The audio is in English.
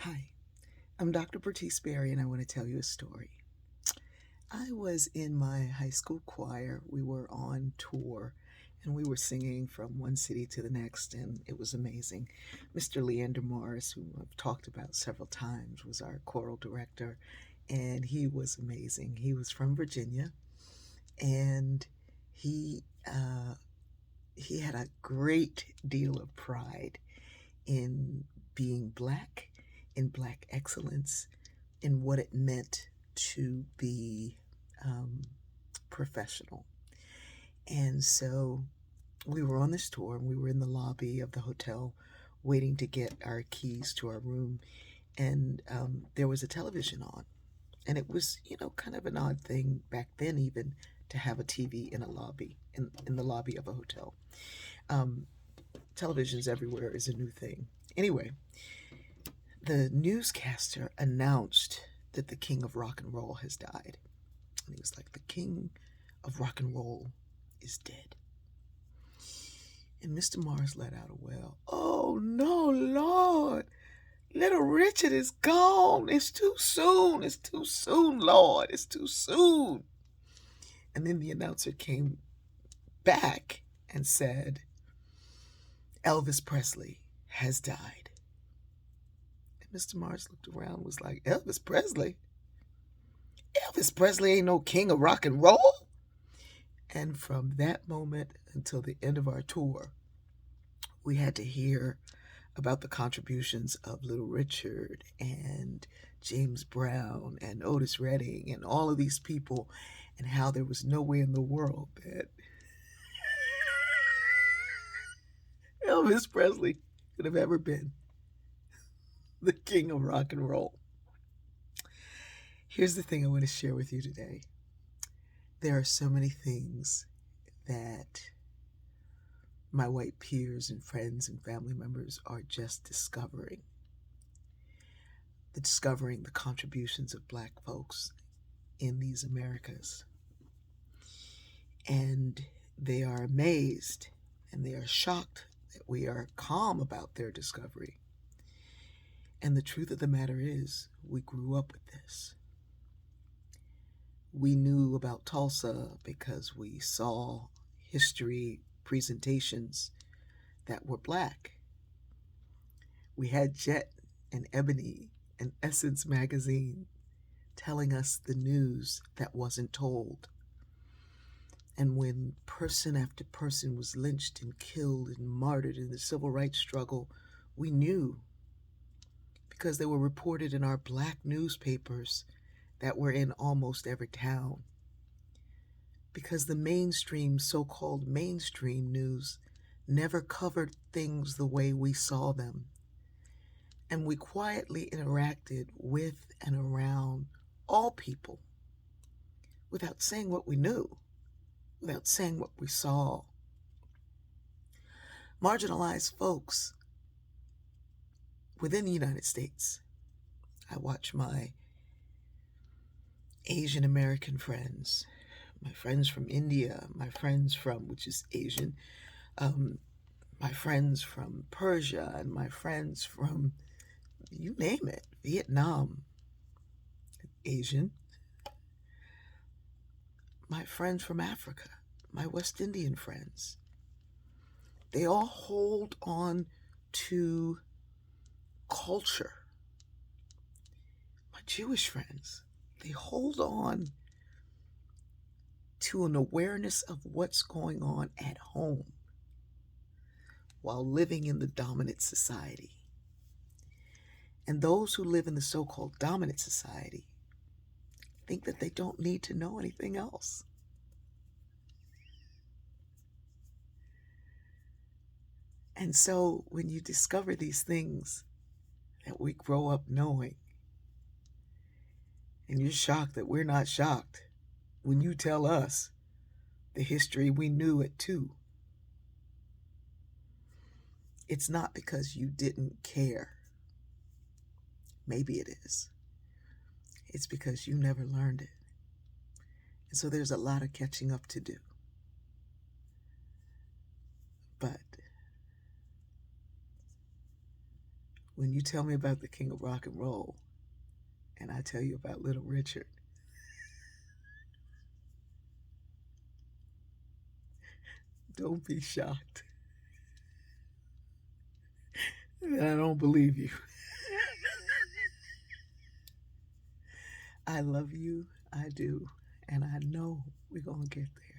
Hi, I'm Dr. Bertice Berry, and I want to tell you a story. I was in my high school choir. We were on tour, and we were singing from one city to the next, and it was amazing. Mr. Leander Morris, who I've talked about several times, was our choral director, and he was amazing. He was from Virginia, and he uh, he had a great deal of pride in being black, in black excellence, in what it meant to be um, professional. And so we were on this tour and we were in the lobby of the hotel waiting to get our keys to our room. And there was a television on. And it was, kind of an odd thing back then, even to have a TV in a lobby, in the lobby of a hotel. Um, Televisions everywhere is a new thing. Anyway, the newscaster announced that the king of rock and roll has died. And he was like, the king of rock and roll is dead. And Mr. Morris let out a wail. Oh, no, Lord. Little Richard is gone. It's too soon. It's too soon, Lord. It's too soon. And then the announcer came back and said, Elvis Presley has died. And Mr. Morris looked around and was like, Elvis Presley? Elvis Presley ain't no king of rock and roll. And from that moment until the end of our tour, we had to hear about the contributions of Little Richard and James Brown and Otis Redding and all of these people, and how there was no way in the world that Elvis Presley could have ever been the king of rock and roll. Here's the thing I want to share with you today. There are so many things that my white peers and friends and family members are just discovering the contributions of black folks in these Americas. And they are amazed and they are shocked that we are calm about their discovery. And the truth of the matter is, we grew up with this. We knew about Tulsa because we saw history presentations that were black. We had Jet and Ebony and Essence magazine telling us the news that wasn't told. And when person after person was lynched and killed and martyred in the civil rights struggle, we knew because they were reported in our black newspapers that were in almost every town. Because the mainstream, so-called mainstream news never covered things the way we saw them. And we quietly interacted with and around all people without saying what we knew, without saying what we saw. Marginalized folks within the United States. I watch my Asian American friends, my friends from India, my friends from, which is Asian, my friends from Persia, and my friends from, you name it, Vietnam, Asian, my friends from Africa, my West Indian friends. They all hold on to culture. My Jewish friends, they hold on to an awareness of what's going on at home while living in the dominant society. And those who live in the so-called dominant society think that they don't need to know anything else. And so when you discover these things that we grow up knowing, and you're shocked that we're not shocked when you tell us the history we knew it too, it's not because you didn't care. Maybe it is. It's because you never learned it. And so there's a lot of catching up to do. But When you tell me about the king of rock and roll and I tell you about Little Richard, don't be shocked that I don't believe you. I love you, I do, and I know we're going to get there.